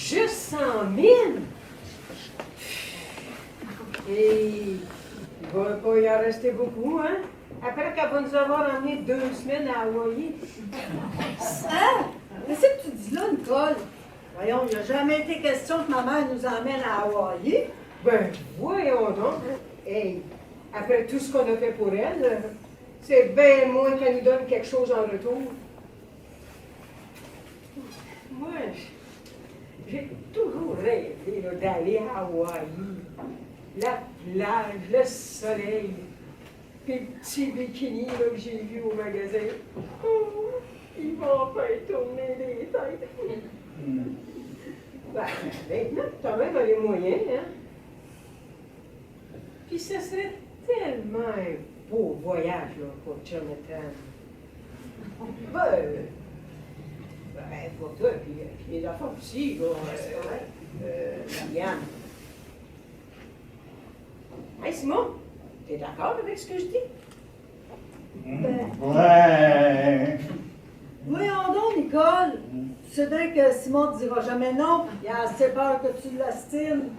Juste 100 000? Et il va pas y en rester beaucoup, hein? Après qu'elle va nous avoir emmené 2 semaines à Hawaï. Hein? Qu'est-ce que tu dis là, Nicole? Voyons, il n'a jamais été question que ma mère nous emmène à Hawaï. Ben, voyons donc. Hey, après tout ce qu'on a fait pour elle, c'est bien moins qu'elle nous donne quelque chose en retour. Moi, j'ai toujours rêvé là, d'aller à Hawaï. La plage, le soleil, puis le petit bikini là, que j'ai vu au magasin. Oh, ils vont faire tourner les têtes. Ben, maintenant, t'as même les moyens, hein? Puis ce serait tellement un beau voyage là, pour Jonathan. Pour toi, puis les enfants aussi, là, Marianne. Hey Simon, t'es d'accord avec ce que je dis? Ouais. Voyons donc, Nicole. Tu sais bien que Simon ne dira jamais non. Il a assez peur que tu l'estimes.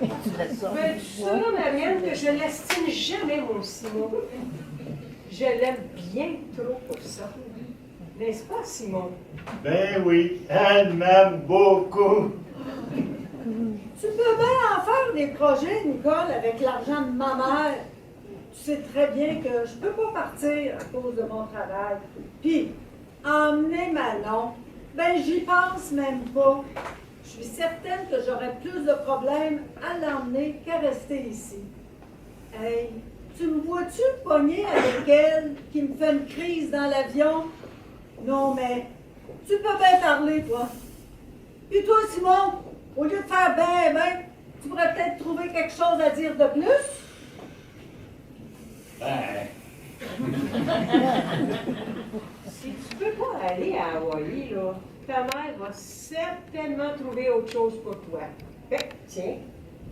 Ben, tu sauras, Marianne, que je l'estime jamais, mon Simon. Je l'aime bien trop pour ça. N'est-ce pas, Simon? Ben oui, elle m'aime beaucoup. Tu peux bien en faire des projets, Nicole, avec l'argent de ma mère. Tu sais très bien que je ne peux pas partir à cause de mon travail. Puis, emmener Manon, ben j'y pense même pas. Je suis certaine que j'aurais plus de problèmes à l'emmener qu'à rester ici. Hey, tu me vois-tu pogner avec elle qui me fait une crise dans l'avion? Non, mais tu peux bien parler, toi. Puis toi, Simon, au lieu de faire ben, tu pourrais peut-être trouver quelque chose à dire de plus? Ben, Si tu peux pas aller à Hawaï, là, ta mère va certainement trouver autre chose pour toi. Fait que, tiens,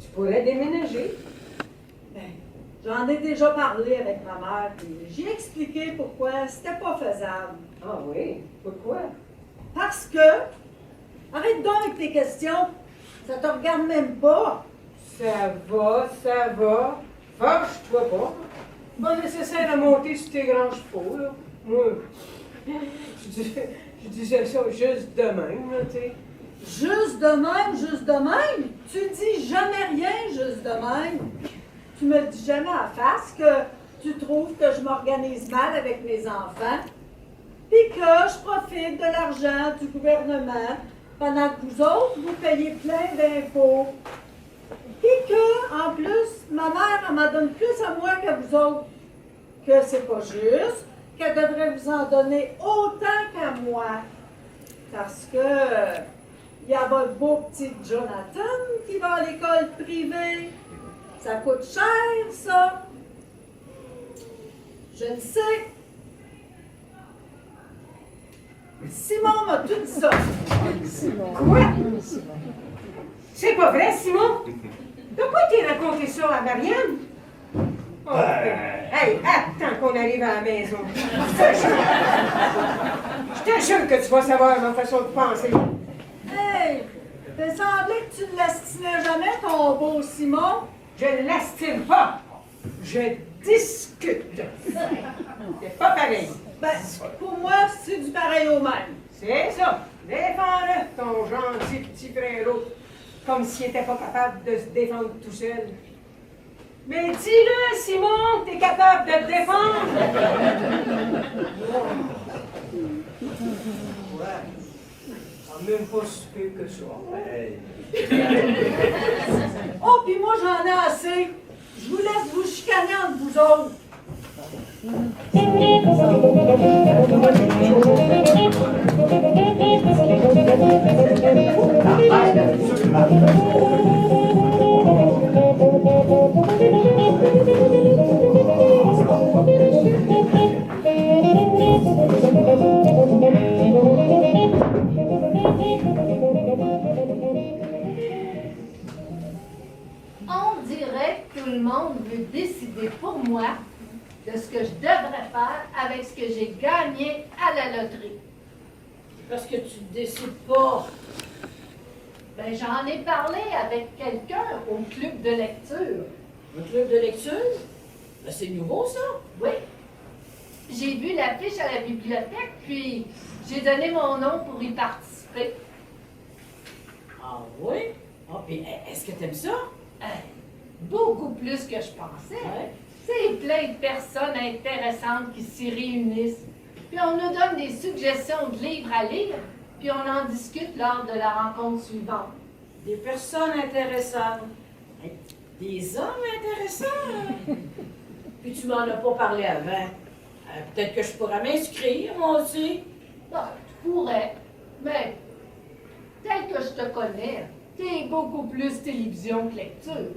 tu pourrais déménager. Ben, j'en ai déjà parlé avec ma mère, puis j'ai expliqué pourquoi c'était pas faisable. Ah oui? Pourquoi? Parce que, arrête donc avec tes questions, ça te regarde même pas. Ça va, ça va. Fâche-toi pas. Pas nécessaire à monter sur tes grands chevaux, là. Moi, je disais ça juste de même, là, tu sais. Juste de même, juste de même. Tu dis jamais rien juste de même. Tu me dis jamais à face que tu trouves que je m'organise mal avec mes enfants, puis que je profite de l'argent du gouvernement pendant que vous autres, vous payez plein d'impôts. Puis que, en plus, ma mère, elle m'en donne plus à moi qu'à vous autres. Que c'est pas juste, qu'elle devrait vous en donner autant qu'à moi. Parce que il y a votre beau petit Jonathan qui va à l'école privée. Ça coûte cher, ça. Je le sais. Simon m'a tout dit ça. Quoi? C'est pas vrai, Simon? T'as pas été raconter ça à Marianne? Oh, hey, attends qu'on arrive à la maison. Je t'assure que tu vas savoir ma façon de penser. Hey, t'as semblé que tu ne l'estimais jamais, ton beau Simon. Je ne l'estime pas. Je discute. C'est pas pareil. Ben, pour moi, c'est du pareil au même. C'est ça. Défends-le, ton gentil petit frérot. Comme s'il n'était pas capable de se défendre tout seul. Mais dis-le, Simon, t'es capable de te défendre. Ouais. Même pas si peu que ça. Oh, puis moi, j'en ai assez. Je vous laisse vous chicaner entre vous autres. On dirait que tout le monde veut décider pour moi de ce que je devrais faire avec ce que j'ai gagné à la loterie. Parce que tu ne décides pas. Ben, j'en ai parlé avec quelqu'un au club de lecture. Un club de lecture? Ben, c'est nouveau, ça. Oui. J'ai vu l'affiche à la bibliothèque, puis j'ai donné mon nom pour y participer. Ah oui? Ah, puis est-ce que t'aimes ça? Beaucoup plus que je pensais. Ouais. C'est plein de personnes intéressantes qui s'y réunissent. Puis on nous donne des suggestions de livres à lire, puis on en discute lors de la rencontre suivante. Des personnes intéressantes. Hey, des hommes intéressants. Puis tu m'en as pas parlé avant. Peut-être que je pourrais m'inscrire, moi aussi. Ben, tu pourrais, mais tel que je te connais, t'es beaucoup plus télévision que lecture.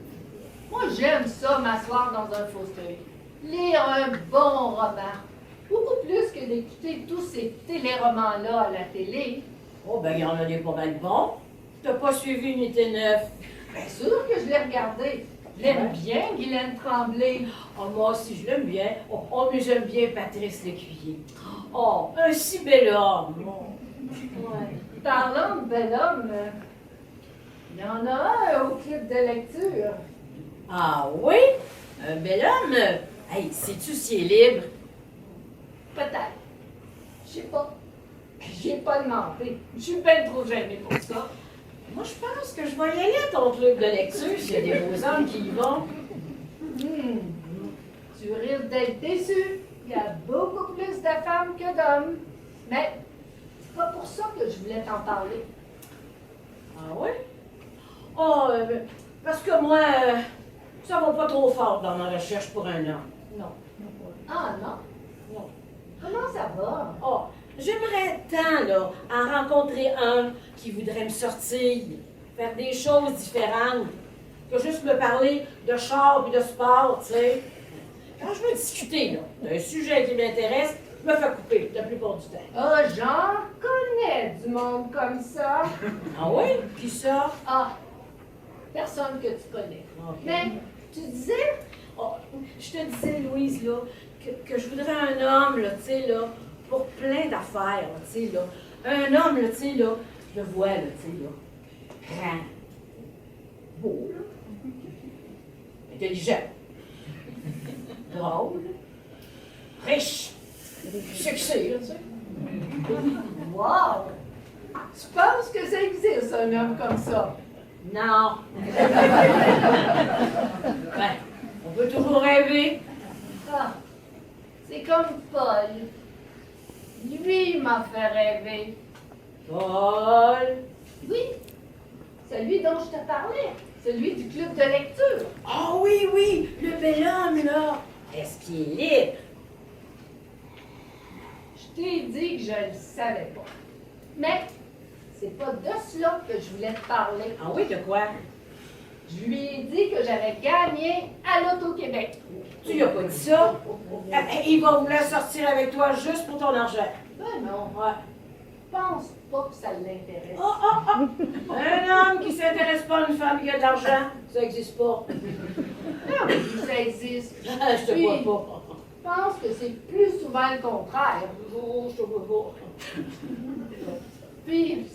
Moi, j'aime ça, m'asseoir dans un fauteuil, lire un bon roman, beaucoup plus que d'écouter tous ces téléromans-là à la télé. Oh, ben, il y en a des pas mal bons. T'as pas suivi Unité 9. Bien sûr que je l'ai regardé. Je l'aime bien, Guylaine Tremblay. Oh, moi aussi, je l'aime bien. Oh, mais j'aime bien Patrice Lécuyer. Oh, un si bel homme. Ouais. Parlant de bel homme, il y en a un au club de lecture. Ah oui? Un bel homme? Hey, sais-tu s'il est libre? Peut-être. Je sais pas. J'ai pas demandé. Je suis bien trop gênée pour ça. Moi, je pense que je vais y aller à ton club de lecture s'il y a des beaux hommes qui y vont. Tu risques d'être déçu. Il y a beaucoup plus de femmes que d'hommes. Mais c'est pas pour ça que je voulais t'en parler. Ah oui? Oh, parce que moi, ça va pas trop fort dans ma recherche pour un homme. Non. Ah non? Non. Comment ça va? Oh, j'aimerais tant, là, en rencontrer un qui voudrait me sortir, faire des choses différentes, que juste me parler de char et de sport, tu sais. Quand je veux discuter, là, d'un sujet qui m'intéresse, je me fais couper la plupart du temps. Ah, j'en connais du monde comme ça. Ah oui? Qui ça? Ah, personne que tu connais. Ok. Mais tu disais? Oh, je te disais, Louise, là, que je voudrais un homme, là, tu sais, là, pour plein d'affaires, là, tu sais, là. Un homme, là, tu sais, là, je le vois, là, tu sais, là, grand, beau, là, intelligent, drôle, riche, sexy, là, tu sais. Wow! Tu penses que ça existe, un homme comme ça? Non. Ben, on peut toujours rêver. Ah, c'est comme Paul. Lui, il m'a fait rêver. Paul. Oui, celui dont je te parlais. Celui du club de lecture. Ah oui, oui, le bel homme, là. Est-ce qu'il est libre? Je t'ai dit que je le savais pas. Mais c'est pas de cela que je voulais te parler. Ah oui, de quoi? Je lui ai dit que j'avais gagné à l'Auto-Québec. Tu lui as pas dit ça? Il va vouloir sortir avec toi juste pour ton argent. Ben non, Ouais. je pense pas que ça l'intéresse. Un homme qui s'intéresse pas à une femme qui a de l'argent, ça existe pas. Ah oui, ça existe. Je te vois pas. Je pense que c'est plus souvent le contraire. Oh, je te vois pas. Puis,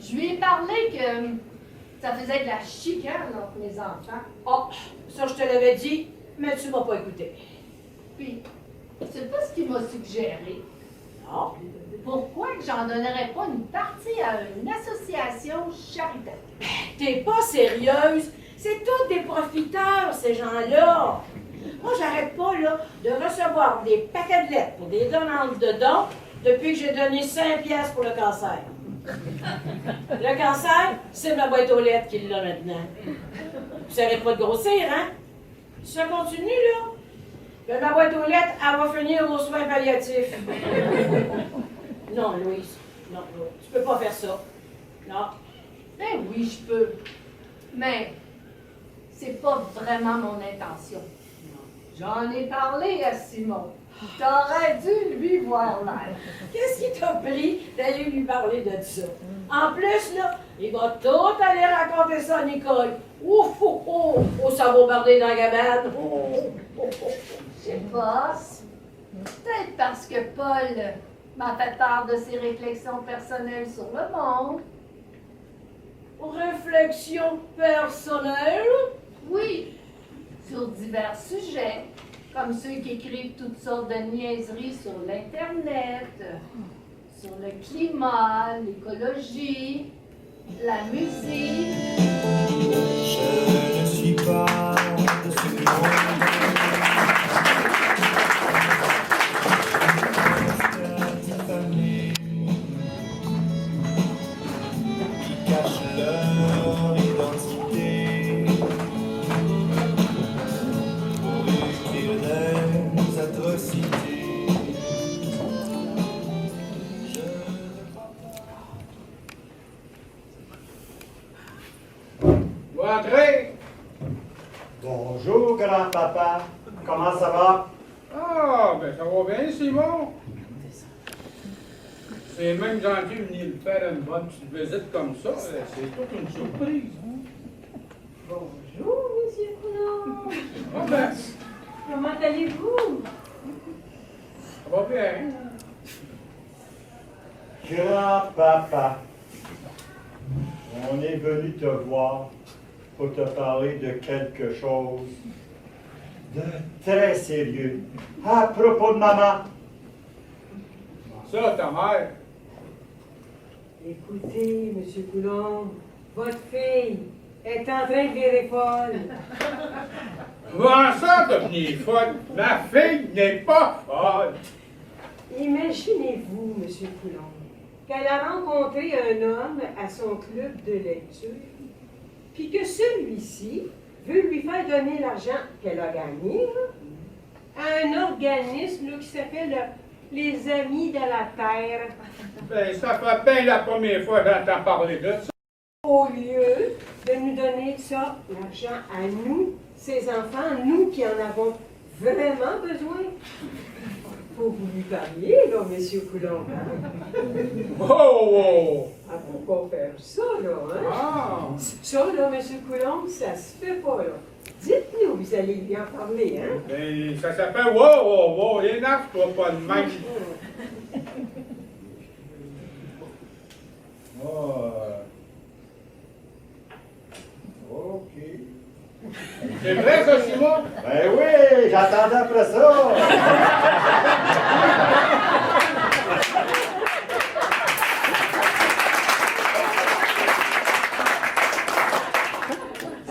je lui ai parlé que ça faisait de la chicane entre mes enfants. Oh, ça je te l'avais dit, mais tu m'as pas écouté. Puis, c'est pas ce qu'il m'a suggéré. Non? Pourquoi que j'en donnerais pas une partie à une association charitable? T'es pas sérieuse? C'est tous des profiteurs, ces gens-là. Moi, j'arrête pas, là, de recevoir des paquets de lettres pour des donnantes de dons depuis que j'ai donné 5 piastres pour le cancer. Le cancer, c'est ma boîte aux lettres qui l'a maintenant. Ça n'arrête pas de grossir, hein? Si ça continue, là, ben, ma boîte aux lettres, elle va finir aux soins palliatifs. Non, Louise, non, tu peux pas faire ça. Non. Ben oui, je peux. Mais c'est pas vraiment mon intention. J'en ai parlé à Simon. T'aurais dû lui voir l'air. Qu'est-ce qui t'a pris d'aller lui parler de ça? En plus, là, il va tout aller raconter ça à Nicole. Ouf, oh, oh, oh, ça va barder dans la gabane. Oh, oh, oh. Je sais pas. Peut-être parce que Paul m'a fait part de ses réflexions personnelles sur le monde. réflexions personnelles? Oui, sur divers sujets, comme ceux qui écrivent toutes sortes de niaiseries sur l'Internet, sur le climat, l'écologie, la musique. Je ne suis pas de ce monde. Diffamés, qui cachent leur identité pour écrire des atrocités. Vous entrez? Bonjour, grand-papa. Comment ça va? Ah, ben ça va bien, Simon. C'est même gentil de venir faire une bonne petite visite comme ça. C'est toute une surprise. Bonjour, Monsieur Coulon. Ah ben, Comment allez-vous? ça va bien. Grand-papa, on est venu te voir pour te parler de quelque chose de très sérieux à propos de maman. Ça, ta mère. Écoutez, Monsieur Coulon, votre fille est en train de virer folle. Comment ça, devenir folle? Ma fille n'est pas folle. Imaginez-vous, Monsieur Coulon, qu'elle a rencontré un homme à son club de lecture, puis que celui-ci veut lui faire donner l'argent qu'elle a gagné là, à un organisme là, qui s'appelle les Amis de la Terre, Ben, ça fait bien la première fois que j'entends parler de ça. au lieu de nous donner ça, l'argent à nous, ses enfants, nous qui en avons vraiment besoin. Faut que vous lui parliez, là, Monsieur Coulon. Oh, oh. Ah, faut pas faire ça, là, hein? Ah. Ça, là, Monsieur Coulon, ça se fait pas, là. Dites-nous, vous allez lui en parler, hein? Ben, ça s'appelle wow, wow, wow. Énerve-toi pas de même. OK. C'est vrai, ça, Simon? Ben oui, j'attendais après ça.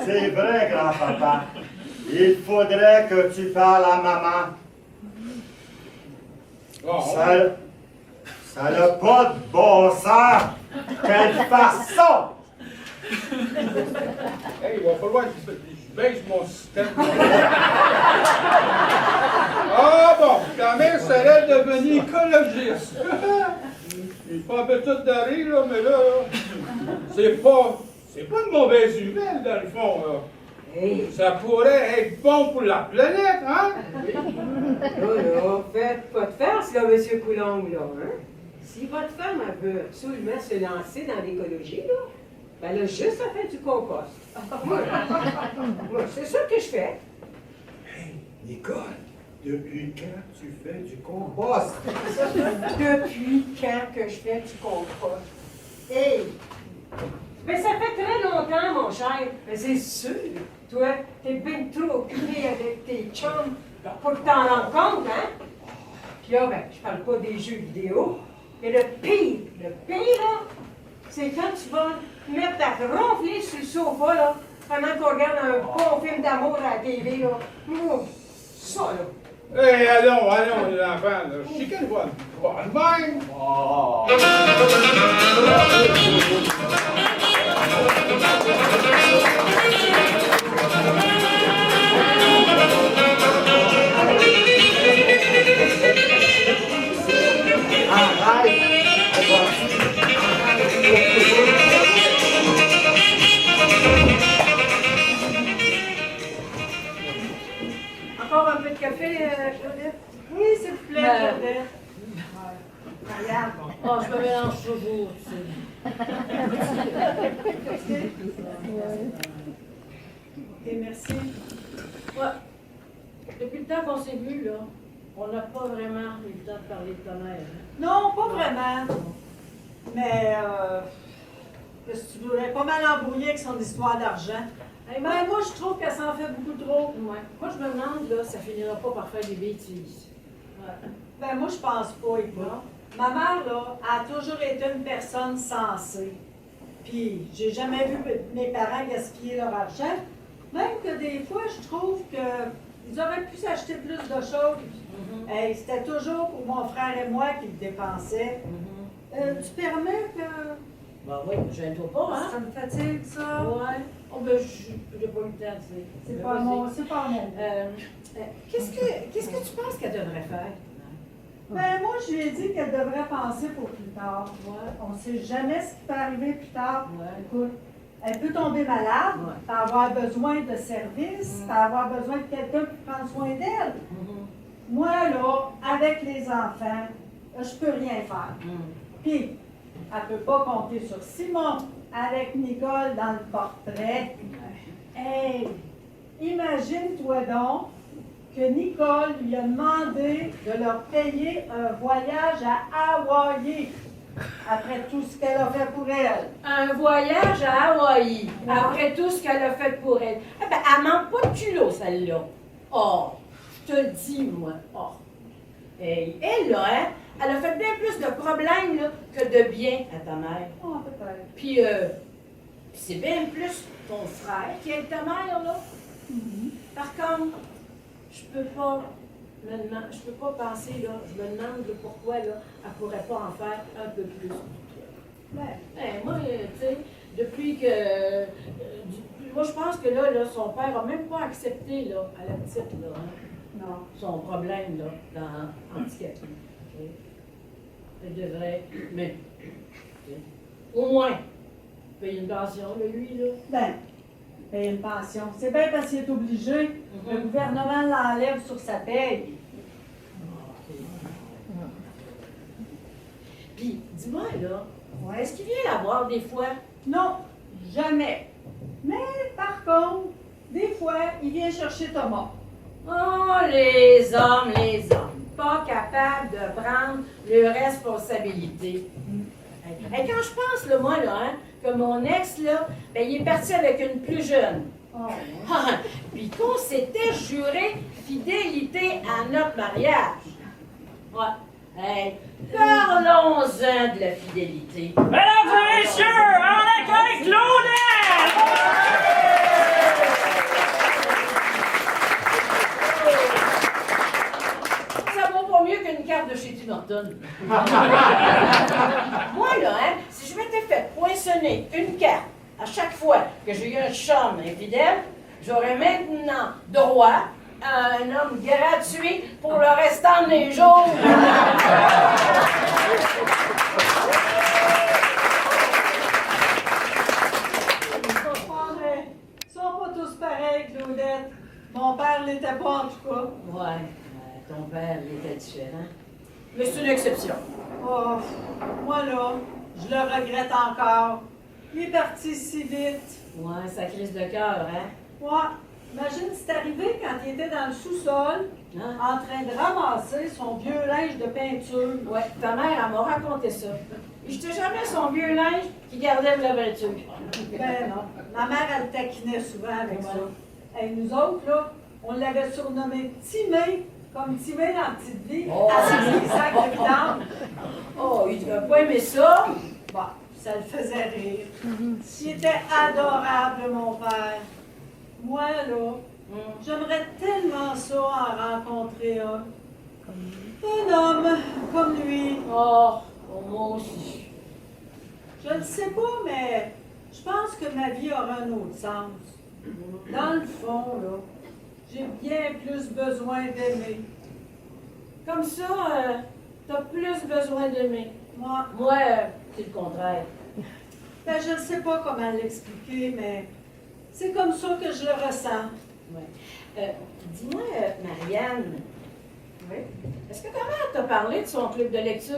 C'est vrai, grand-papa. Il faudrait que tu parles à maman. Oh, Ça n'a pas de bon sens qu'elle fasse ça. hey, il va falloir que je baisse mon système. Ah bon, ta mère serait devenue écologiste. Il fait un peu tout de rire, là, mais là, c'est pas une mauvaise nouvelle, dans le fond, là. Hey, Ça pourrait être bon pour la planète, hein? là, faites pas de farce, là, Monsieur Coulomb, là, hein? Si votre femme elle veut absolument se lancer dans l'écologie, là, ben elle a juste à faire du compost. Moi, c'est ça que je fais. Hey, Nicole, depuis quand tu fais du compost? Depuis quand que je fais du compost? Hey! Mais ça fait très longtemps, mon cher. Mais c'est sûr, toi, t'es bien trop occupé avec tes chums pour que t'en rendes compte, hein? Puis là, ben, je parle pas des jeux vidéo, mais le pire, là, c'est quand tu vas mettre ta ronfler sur le sofa, là, pendant qu'on regarde un bon film d'amour à la TV, là. Ça, là. Hey, allons, les enfants, là. Chicane-moi de même. Oh. Encore un peu de café, Claudette? Oui, s'il vous plaît, Claudette. Regarde. Oh, je me mélange toujours, tu sais. Et merci. Ouais. Depuis le temps qu'on s'est vu, là, on n'a pas vraiment eu le temps de parler de ta mère. Non, pas vraiment. Mais, qu'est-ce que tu tu voudrais pas mal embrouiller avec son histoire d'argent. Hey, Ben, moi, je trouve qu'elle s'en fait beaucoup trop. ouais. Moi, je me demande, là, ça finira pas par faire des bêtises. Ouais. Ben, moi, je pense pas, écoute. Ma mère, là, a toujours été une personne sensée. Puis, j'ai jamais vu mes parents gaspiller leur argent. Même que des fois, je trouve qu'ils auraient pu s'acheter plus de choses. Hey, c'était toujours pour mon frère et moi qu'ils dépensaient. Tu permets que... Ben oui, gêne-toi pas, hein? Ça me fatigue, ça. Ouais. Oh, ben, j'ai pas eu le temps, tu sais. C'est Ben, pas vas-y. mon... C'est pas mon... Qu'est-ce que tu penses qu'elle devrait faire? Ben, moi, je lui ai dit qu'elle devrait penser pour plus tard. Ouais. On ne sait jamais ce qui peut arriver plus tard. Ouais. Écoute, elle peut tomber malade, Ouais. peut avoir besoin de services, peut avoir besoin de quelqu'un qui prend soin d'elle. Moi, là, avec les enfants, je peux rien faire. Puis, elle ne peut pas compter sur Simon avec Nicole dans le portrait. Hey, imagine-toi donc que Nicole lui a demandé de leur payer un voyage à Hawaï après tout ce qu'elle a fait pour elle. Un voyage à Hawaï, Ouais. après tout ce qu'elle a fait pour elle. Eh ben, elle manque pas de culot, celle-là. Oh, je te le dis, moi. Oh. Hey, elle, là, hein, elle a fait bien plus de problèmes là, que de bien à ta mère. Oh, peut-être. Puis, c'est bien plus ton frère qui aide ta mère, là. Par contre, je peux pas penser, là, je me demande là, pourquoi, là, elle pourrait pas en faire un peu plus pour toi. Ben, Moi, tu sais, depuis que. Moi, je pense que là, son père a même pas accepté, là, à la petite, là, hein, non. son problème, là, dans handicapé. OK? Elle devrait. Mais. OK, au moins, payer une pension, là, lui, là. Ben, payer une pension. C'est bien parce qu'il est obligé. Le gouvernement l'enlève sur sa paye. Puis, dis-moi, là, est-ce qu'il vient la voir des fois? Non, jamais. Mais par contre, des fois, il vient chercher Thomas. Oh, les hommes, pas capables de prendre leurs responsabilités. Et quand je pense, là, moi, là, hein, que mon ex, là, ben, il est parti avec une plus jeune. Oh, Puis qu'on s'était juré fidélité à notre mariage. Ouais. Hey, parlons-en de la fidélité. Mesdames et messieurs, on accueille Claudette! Ça vaut pas mieux qu'une carte de chez Tim Hortons. Moi, là, hein, si je m'étais fait poinçonner une carte à chaque fois que j'ai eu un chum infidèle, j'aurais maintenant droit à un homme gratuit pour le restant de mes jours. Ils sont pas tous pareils, Claudette. Mon père l'était pas, en tout cas. Ouais, ton père, il était différent. Mais c'est une exception. Oh, moi, là, je le regrette encore. Il est parti si vite. Ouais, sa crise de cœur, hein? Ouais. Imagine, c'est arrivé quand il était dans le sous-sol, Hein? en train de ramasser son vieux linge de peinture. Ouais, ta mère, elle m'a raconté ça. Et j'étais jamais son vieux linge qui gardait de la peinture. Ben non. Ma mère, elle taquinait souvent avec Ouais. ça. Et nous autres, là, on l'avait surnommé Timé, comme Timé dans Petite Vie, Oh. avec des sacs de vidange. Oh, il devait pas aimer ça. Bon, ça le faisait rire. Il était adorable, mon père. Moi, là, j'aimerais tellement ça en rencontrer un. Un homme comme lui. Oh, moi aussi. Je ne sais pas, mais je pense que ma vie aura un autre sens. Dans le fond, là, j'ai bien plus besoin d'aimer. Comme ça, t'as plus besoin d'aimer. Moi, Moi, c'est le contraire. ben, je ne sais pas comment l'expliquer, mais c'est comme ça que je le ressens. Ouais. Dis-moi, Marianne, Oui. est-ce que ta mère t'a parlé de son club de lecture?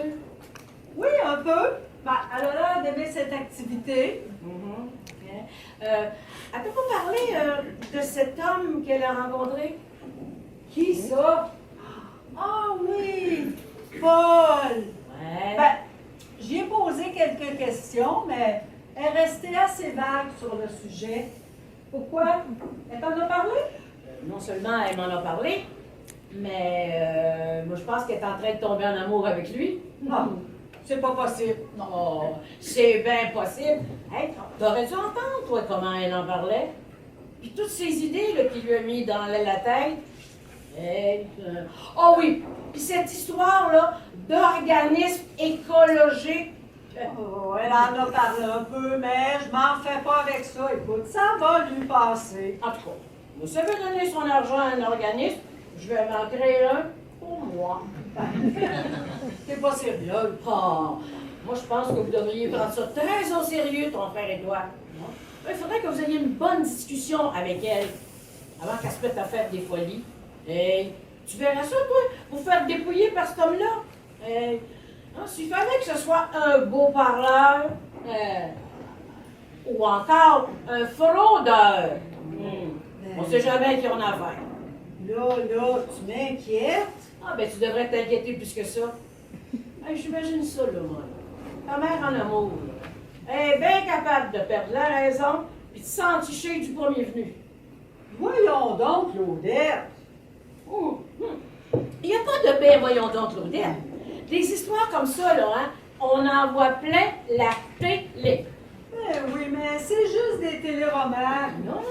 Oui, un peu. Ben, elle a l'air d'aimer cette activité. Bien. Elle t'a pas parlé de cet homme qu'elle a rencontré? Qui ça? Ah oui, Paul. Ouais. Ben, j'y ai posé quelques questions, mais est restée assez vague sur le sujet. Pourquoi? Elle t'en a parlé? Non seulement elle m'en a parlé, mais moi je pense qu'elle est en train de tomber en amour avec lui. Non, c'est pas possible. Non, c'est bien possible. Hey, t'aurais dû entendre, toi, comment elle en parlait. Puis toutes ces idées là, qu'il lui a mis dans la tête. Hey, oh oui, puis cette histoire-là d'organisme écologique. Oh, elle en a parlé un peu, mais je m'en fais pas avec ça. Écoute, ça va lui passer. En tout cas, vous savez donner son argent à un organisme, je vais m'en créer un pour moi. T'es pas sérieux? Oh, moi, je pense que vous devriez prendre ça très au sérieux, ton frère et toi. Il faudrait que vous ayez une bonne discussion avec elle avant qu'elle se mette à faire des folies. Hey, tu verras ça, toi, vous faire dépouiller par cet homme-là. Hey, hein, s'il fallait que ce soit un beau parleur, ou encore un fraudeur, on sait jamais qui on a affaire. Là, tu m'inquiètes. Ah, ben, tu devrais t'inquiéter plus que ça. Hey, j'imagine ça, là, moi. Ta mère en amour, là. Elle est bien capable de perdre la raison puis de s'enticher du premier venu. Voyons donc, Claudette. Il n'y a pas de bien, voyons donc, Claudette. Des histoires comme ça, là, hein, on en voit plein la télé. Oui, mais c'est juste des téléromans. Non,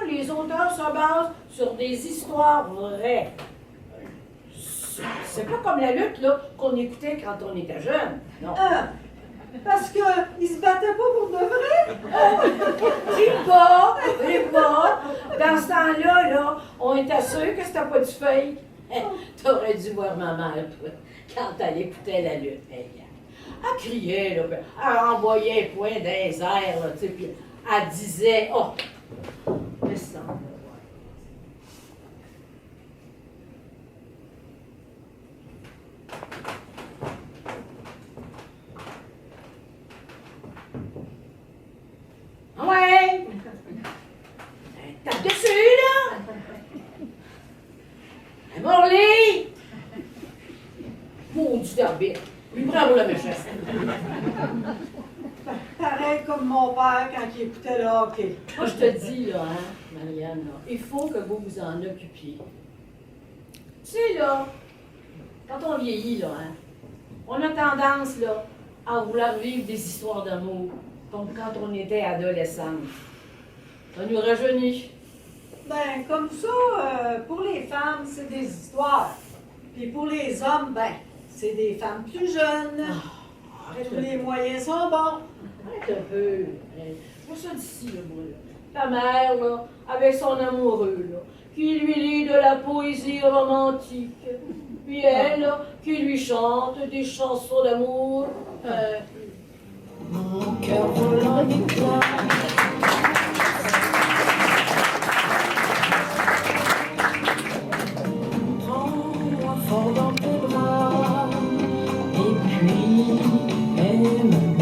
les auteurs se basent sur des histoires vraies. C'est pas comme la lutte, là, qu'on écoutait quand on était jeune. Non. Parce qu'ils se battaient pas pour de vrai. Dis pas. Dans ce temps-là, là, on était sûr que c'était pas du fake. T'aurais dû voir ma mère, toi, quand elle écoutait la lutte. Elle criait, là, elle envoyait un point dans les airs, là, tu sais, puis elle disait, oh, mais ça, ouais! Tape dessus, là! Morley! Maudit d'arbitre! Lui prend la méchesse. Pareil comme mon père quand il écoutait le hockey. Moi, je te dis, là, hein, Marianne, là, il faut que vous vous en occupiez. Tu sais, là, quand on vieillit, là, hein, on a tendance, là, à vouloir vivre des histoires d'amour, comme quand on était adolescente. Ça nous rajeunit. Ben, comme ça, pour les femmes, c'est des histoires. Puis pour les hommes, ben, c'est des femmes plus jeunes. Arrête Tous les moyens sont bons. Arrête un peu. Moi, ça d'ici, là, moi, là. Ta mère, là, avec son amoureux, là, qui lui lit de la poésie romantique. Puis elle, là, qui lui chante des chansons d'amour. Mon cœur volant avec toi. Prends-moi fort dans tes bras et puis aime-moi.